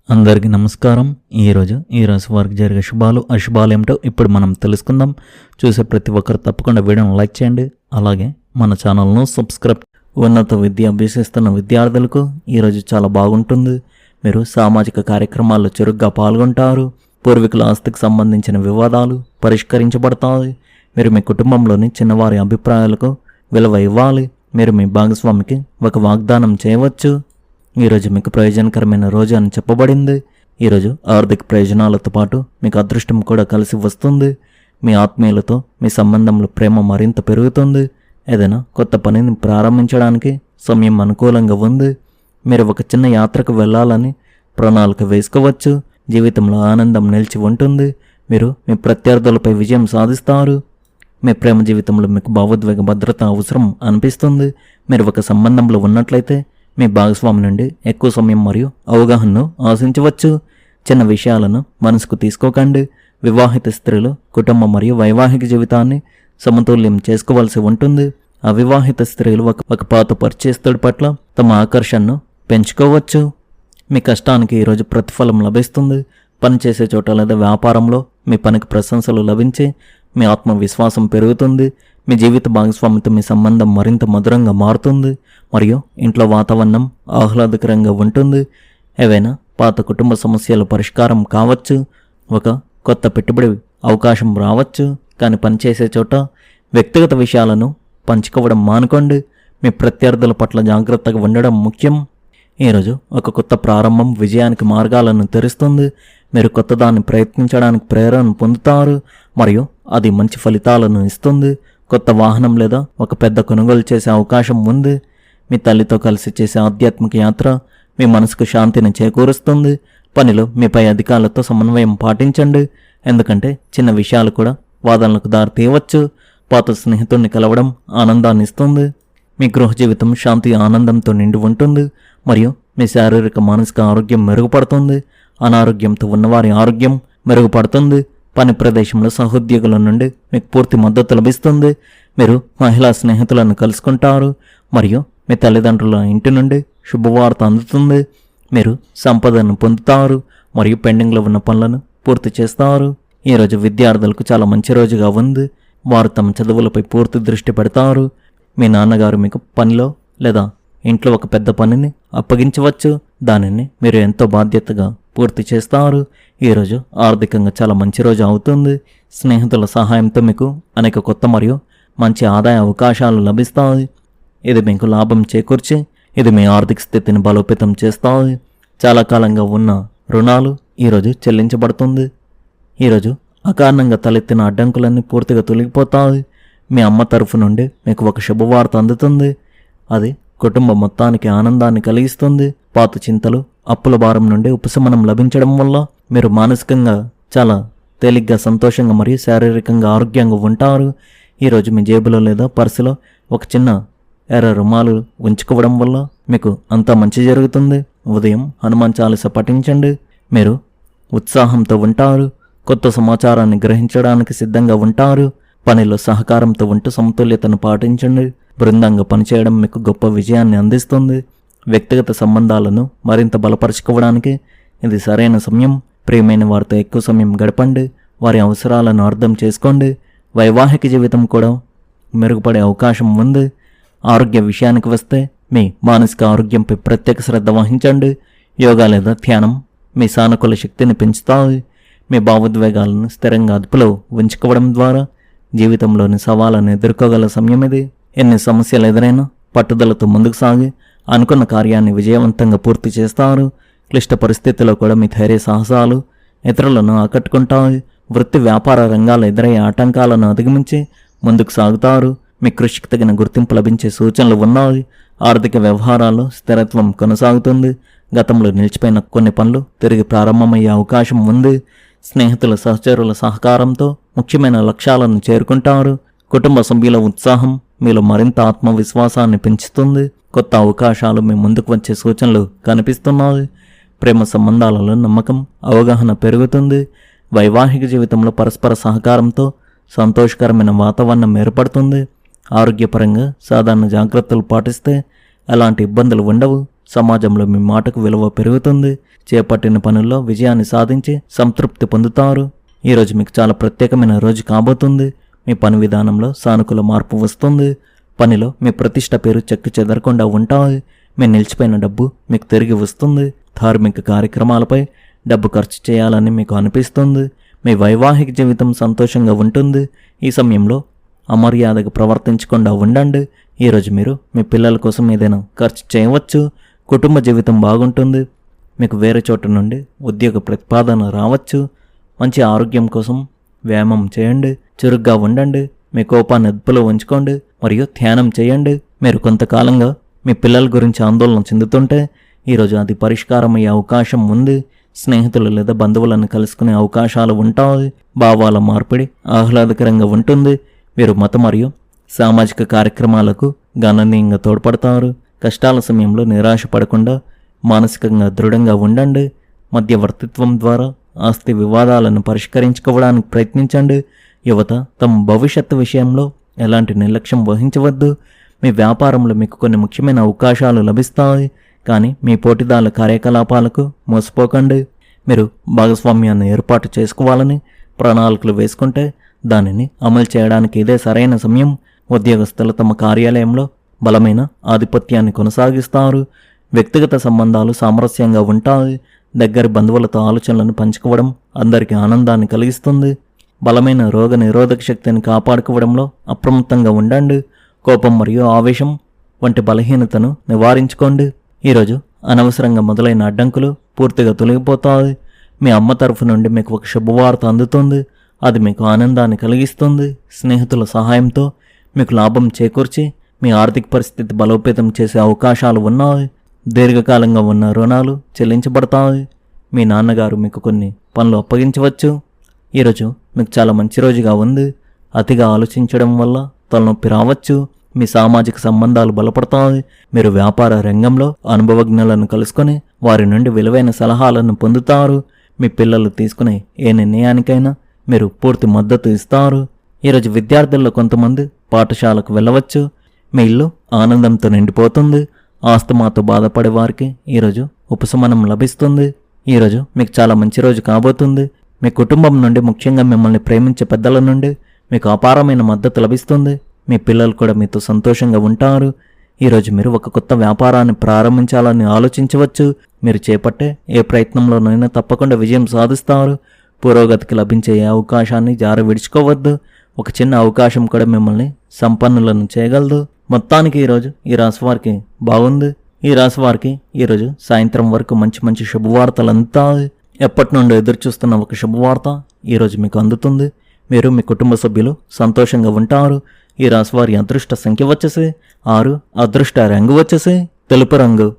అందరికీ నమస్కారం. ఈ రాశి వారికి జరిగే శుభాలు అశుభాలు ఏమిటో ఇప్పుడు మనం తెలుసుకుందాం. చూసే ప్రతి ఒక్కరు తప్పకుండా వీడియోను లైక్ చేయండి. అలాగే మన ఛానల్ను సబ్స్క్రైబ్. ఉన్నత విద్య అభ్యసిస్తున్న విద్యార్థులకు ఈరోజు చాలా బాగుంటుంది. మీరు సామాజిక కార్యక్రమాల్లో చురుగ్గా పాల్గొంటారు. పూర్వీకుల ఆస్తికి సంబంధించిన వివాదాలు పరిష్కరించబడతాయి. మీరు మీ కుటుంబంలోని చిన్నవారి అభిప్రాయాలకు విలువ ఇవ్వాలి. మీరు మీ భాగస్వామికి ఒక వాగ్దానం చేయవచ్చు. ఈరోజు మీకు ప్రయోజనకరమైన రోజు అని చెప్పబడింది. ఈరోజు ఆర్థిక ప్రయోజనాలతో పాటు మీకు అదృష్టం కూడా కలిసి వస్తుంది. మీ ఆత్మీయులతో మీ సంబంధంలో ప్రేమ మరింత పెరుగుతుంది. ఏదైనా కొత్త పనిని ప్రారంభించడానికి సమయం అనుకూలంగా ఉంది. మీరు ఒక చిన్న యాత్రకు వెళ్ళాలని ప్రణాళిక వేసుకోవచ్చు. జీవితంలో ఆనందం నిలిచి ఉంటుంది. మీరు మీ ప్రత్యర్థులపై విజయం సాధిస్తారు. మీ ప్రేమ జీవితంలో మీకు భావోద్వేగ భద్రత అవసరం అనిపిస్తుంది. మీరు ఒక సంబంధంలో ఉన్నట్లయితే మీ భాగస్వామి నుండి ఎక్కువ సమయం మరియు అవగాహనను ఆశించవచ్చు. చిన్న విషయాలను మనసుకు తీసుకోకండి. వివాహిత స్త్రీలు కుటుంబం మరియు వైవాహిక జీవితాన్ని సమతుల్యం చేసుకోవాల్సి ఉంటుంది. అవివాహిత స్త్రీలు ఒక పాత పరిచయస్తుడి పట్ల తమ ఆకర్షణను పెంచుకోవచ్చు. మీ కష్టానికి ఈరోజు ప్రతిఫలం లభిస్తుంది. పనిచేసే చోట లేదా వ్యాపారంలో మీ పనికి ప్రశంసలు లభించి మీ ఆత్మవిశ్వాసం పెరుగుతుంది. మీ జీవిత భాగస్వామితో మీ సంబంధం మరింత మధురంగా మారుతుంది మరియు ఇంట్లో వాతావరణం ఆహ్లాదకరంగా ఉంటుంది. ఏవైనా పాత కుటుంబ సమస్యల పరిష్కారం కావచ్చు. ఒక కొత్త పెట్టుబడి అవకాశం రావచ్చు. కానీ పనిచేసే చోట వ్యక్తిగత విషయాలను పంచుకోవడం మానుకోండి. మీ ప్రత్యర్థుల పట్ల జాగ్రత్తగా ఉండడం ముఖ్యం. ఈరోజు ఒక కొత్త ప్రారంభం విజయానికి మార్గాలను తెరుస్తుంది. మీరు కొత్తదాన్ని ప్రయత్నించడానికి ప్రేరణ పొందుతారు మరియు అది మంచి ఫలితాలను ఇస్తుంది. కొత్త వాహనం లేదా ఒక పెద్ద కొనుగోలు చేసే అవకాశం ఉంది. మీ తల్లితో కలిసి చేసే ఆధ్యాత్మిక యాత్ర మీ మనసుకు శాంతిని చేకూరుస్తుంది. పనిలో మీపై అధికారులతో సమన్వయం పాటించండి. ఎందుకంటే చిన్న విషయాలు కూడా వాదనలకు దారి తీయవచ్చు. పాత స్నేహితుడిని కలవడం ఆనందాన్ని ఇస్తుంది. మీ గృహ జీవితం శాంతి ఆనందంతో నిండి ఉంటుంది మరియు మీ శారీరక మానసిక ఆరోగ్యం మెరుగుపడుతుంది. అనారోగ్యంతో ఉన్నవారి ఆరోగ్యం మెరుగుపడుతుంది. పని ప్రదేశంలో సహోద్యోగుల నుండి మీకు పూర్తి మద్దతు లభిస్తుంది. మీరు మహిళా స్నేహితులను కలుసుకుంటారు మరియు మీ తల్లిదండ్రుల ఇంటి నుండి శుభవార్త అందుతుంది. మీరు సంపదను పొందుతారు మరియు పెండింగ్లో ఉన్న పనులను పూర్తి చేస్తారు. ఈరోజు విద్యార్థులకు చాలా మంచి రోజుగా ఉంది. వారు తమ చదువులపై పూర్తి దృష్టి పెడతారు. మీ నాన్నగారు మీకు పనిలో లేదా ఇంట్లో ఒక పెద్ద పనిని అప్పగించవచ్చు. దానిని మీరు ఎంతో బాధ్యతగా పూర్తి చేస్తారు. ఈరోజు ఆర్థికంగా చాలా మంచి రోజు అవుతుంది. స్నేహితుల సహాయంతో మీకు అనేక కొత్త మరియు మంచి ఆదాయ అవకాశాలు లభిస్తాయి. ఇది మీకు లాభం చేకూర్చి ఇది మీ ఆర్థిక స్థితిని బలోపేతం చేస్తాయి. చాలా కాలంగా ఉన్న రుణాలు ఈరోజు చెల్లించబడుతుంది. ఈరోజు అకారణంగా తలెత్తిన అడ్డంకులన్నీ పూర్తిగా తొలగిపోతాయి. మీ అమ్మ తరఫు నుండి మీకు ఒక శుభవార్త అందుతుంది. అది కుటుంబం మొత్తానికి ఆనందాన్ని కలిగిస్తుంది. పాత చింతలు అప్పుల భారం నుండి ఉపశమనం లభించడం వల్ల మీరు మానసికంగా చాలా తేలిగ్గా సంతోషంగా మరియు శారీరకంగా ఆరోగ్యంగా ఉంటారు. ఈరోజు మీ జేబులో లేదా పర్సులో ఒక చిన్న ఎర్ర రుమాలు ఉంచుకోవడం వల్ల మీకు అంతా మంచి జరుగుతుంది. ఉదయం హనుమాన్ చాలీసా పఠించండి. మీరు ఉత్సాహంతో ఉంటారు. కొత్త సమాచారాన్ని గ్రహించడానికి సిద్ధంగా ఉంటారు. పనిలో సహకారంతో ఉంటూ సమతుల్యతను పాటించండి. బృందంగా పనిచేయడం మీకు గొప్ప విజయాన్ని అందిస్తుంది. వ్యక్తిగత సంబంధాలను మరింత బలపరచుకోవడానికి ఇది సరైన సమయం. ప్రియమైన వారితో ఎక్కువ సమయం గడపండి. వారి అవసరాలను అర్థం చేసుకోండి. వైవాహిక జీవితం కూడా మెరుగుపడే అవకాశం ఉంది. ఆరోగ్య విషయానికి వస్తే మీ మానసిక ఆరోగ్యంపై ప్రత్యేక శ్రద్ధ వహించండి. యోగా లేదా ధ్యానం మీ సానుకూల శక్తిని పెంచుతాయి. మీ భావోద్వేగాలను స్థిరంగా అదుపులో ఉంచుకోవడం ద్వారా జీవితంలోని సవాళ్ళను ఎదుర్కోగల సమయం ఇది. ఎన్ని సమస్యలు ఎదురైనా పట్టుదలతో ముందుకు సాగి అనుకున్న కార్యాన్ని విజయవంతంగా పూర్తి చేస్తారు. క్లిష్ట పరిస్థితుల్లో కూడా మీ ధైర్య సాహసాలు ఇతరులను ఆకట్టుకుంటాయి. వృత్తి వ్యాపార రంగాల్లో ఎదురయ్యే ఆటంకాలను అధిగమించి ముందుకు సాగుతారు. మీ కృషికి తగిన గుర్తింపు లభించే సూచనలు ఉన్నాయి. ఆర్థిక వ్యవహారాల్లో స్థిరత్వం కొనసాగుతుంది. గతంలో నిలిచిపోయిన కొన్ని పనులు తిరిగి ప్రారంభమయ్యే అవకాశం ఉంది. స్నేహితుల సహచరుల సహకారంతో ముఖ్యమైన లక్ష్యాలను చేరుకుంటారు. కుటుంబ సభ్యుల ఉత్సాహం మీలో మరింత ఆత్మవిశ్వాసాన్ని పెంచుతుంది. కొత్త అవకాశాలు మీ ముందుకు వచ్చే సూచనలు కనిపిస్తున్నాయి. ప్రేమ సంబంధాలలో నమ్మకం అవగాహన పెరుగుతుంది. వైవాహిక జీవితంలో పరస్పర సహకారంతో సంతోషకరమైన వాతావరణం ఏర్పడుతుంది. ఆరోగ్యపరంగా సాధారణ జాగ్రత్తలు పాటిస్తే ఎలాంటి ఇబ్బందులు ఉండవు. సమాజంలో మీ మాటకు విలువ పెరుగుతుంది. చేపట్టిన పనుల్లో విజయాన్ని సాధించి సంతృప్తి పొందుతారు. ఈరోజు మీకు చాలా ప్రత్యేకమైన రోజు కాబోతుంది. మీ పని విధానంలో సానుకూల మార్పు వస్తుంది. పనిలో మీ ప్రతిష్ట పేరు చెక్కు చెదరకుండా ఉంటాయి. మీ నిలిచిపోయిన డబ్బు మీకు తిరిగి వస్తుంది. ధార్మిక కార్యక్రమాలపై డబ్బు ఖర్చు చేయాలని మీకు అనిపిస్తుంది. మీ వైవాహిక జీవితం సంతోషంగా ఉంటుంది. ఈ సమయంలో అమర్యాదగా ప్రవర్తించకుండా ఉండండి. ఈరోజు మీరు మీ పిల్లల కోసం ఏదైనా ఖర్చు చేయవచ్చు. కుటుంబ జీవితం బాగుంటుంది. మీకు వేరే చోట నుండి ఉద్యోగ ప్రతిపాదన రావచ్చు. మంచి ఆరోగ్యం కోసం వ్యాయామం చేయండి. చురుగ్గా ఉండండి. మీ కోపాన్ని అదుపులో ఉంచుకోండి మరియు ధ్యానం చేయండి. మీరు కొంతకాలంగా మీ పిల్లల గురించి ఆందోళన చెందుతుంటే ఈరోజు అది పరిష్కారం అయ్యే అవకాశం ఉంది. స్నేహితులు లేదా బంధువులను కలుసుకునే అవకాశాలు ఉంటాయి. భావాల మార్పిడి ఆహ్లాదకరంగా ఉంటుంది. మీరు మత మరియు సామాజిక కార్యక్రమాలకు గణనీయంగా తోడ్పడతారు. కష్టాల సమయంలో నిరాశ పడకుండా మానసికంగా దృఢంగా ఉండండి. మధ్యవర్తిత్వం ద్వారా ఆస్తి వివాదాలను పరిష్కరించుకోవడానికి ప్రయత్నించండి. యువత తమ భవిష్యత్తు విషయంలో ఎలాంటి నిర్లక్ష్యం వహించవద్దు. మీ వ్యాపారంలో మీకు కొన్ని ముఖ్యమైన అవకాశాలు లభిస్తాయి. కానీ మీ పోటీదారుల కార్యకలాపాలకు మోసపోకండి. మీరు భాగస్వామ్యాన్ని ఏర్పాటు చేసుకోవాలని ప్రణాళికలు వేసుకుంటే దానిని అమలు చేయడానికి ఇదే సరైన సమయం. ఉద్యోగస్తులు తమ కార్యాలయంలో బలమైన ఆధిపత్యాన్ని కొనసాగిస్తారు. వ్యక్తిగత సంబంధాలు సామరస్యంగా ఉంటాయి. దగ్గరి బంధువులతో ఆలోచనలను పంచుకోవడం అందరికీ ఆనందాన్ని కలిగిస్తుంది. బలమైన రోగ నిరోధక శక్తిని కాపాడుకోవడంలో అప్రమత్తంగా ఉండండి. కోపం మరియు ఆవేశం వంటి బలహీనతను నివారించుకోండి. ఈరోజు అనవసరంగా మొదలైన అడ్డంకులు పూర్తిగా తొలగిపోతాయి. మీ అమ్మ తరఫు నుండి మీకు ఒక శుభవార్త అందుతుంది. అది మీకు ఆనందాన్ని కలిగిస్తుంది. స్నేహితుల సహాయంతో మీకు లాభం చేకూర్చి మీ ఆర్థిక పరిస్థితి బలోపేతం చేసే అవకాశాలు ఉన్నాయి. దీర్ఘకాలంగా ఉన్న రుణాలు చెల్లించబడతాయి. మీ నాన్నగారు మీకు కొన్ని పనులు అప్పగించవచ్చు. ఈరోజు మీకు చాలా మంచి రోజుగా ఉంది. అతిగా ఆలోచించడం వల్ల తలనొప్పి రావచ్చు. మీ సామాజిక సంబంధాలు బలపడతాయి. మీరు వ్యాపార రంగంలో అనుభవజ్ఞులను కలుసుకొని వారి నుండి విలువైన సలహాలను పొందుతారు. మీ పిల్లలు తీసుకునే ఏ నిర్ణయానికైనా మీరు పూర్తి మద్దతు ఇస్తారు. ఈరోజు విద్యార్థుల్లో కొంతమంది పాఠశాలకు వెళ్ళవచ్చు. మీ ఇల్లు ఆనందంతో నిండిపోతుంది. ఆస్తమాతో బాధపడే వారికి ఈరోజు ఉపశమనం లభిస్తుంది. ఈరోజు మీకు చాలా మంచి రోజు కాబోతుంది. మీ కుటుంబం నుండి, ముఖ్యంగా మిమ్మల్ని ప్రేమించే పెద్దల నుండి మీకు అపారమైన మద్దతు లభిస్తుంది. మీ పిల్లలు కూడా మీతో సంతోషంగా ఉంటారు. ఈరోజు మీరు ఒక కొత్త వ్యాపారాన్ని ప్రారంభించాలని ఆలోచించవచ్చు. మీరు చేపట్టే ఏ ప్రయత్నంలోనైనా తప్పకుండా విజయం సాధిస్తారు. పురోగతికి లభించే ఏ అవకాశాన్ని జార విడుచుకోవద్దు. ఒక చిన్న అవకాశం కూడా మిమ్మల్ని సంపన్నులను చేయగలదు. మొత్తానికి ఈరోజు ఈ రాశి వారికి బాగుంది. ఈ రాశి వారికి ఈరోజు సాయంత్రం వరకు మంచి మంచి శుభవార్తలు అందుతాయి. ఎప్పటి నుండి ఎదురు చూస్తున్న ఒక శుభవార్త ఈరోజు మీకు అందుతుంది. మీరు మీ కుటుంబ సభ్యులు సంతోషంగా ఉంటారు. ఈ రాశి వారి అదృష్ట సంఖ్య వచ్చేసి 6, అదృష్ట రంగు వచ్చేసి తెలుపు రంగు.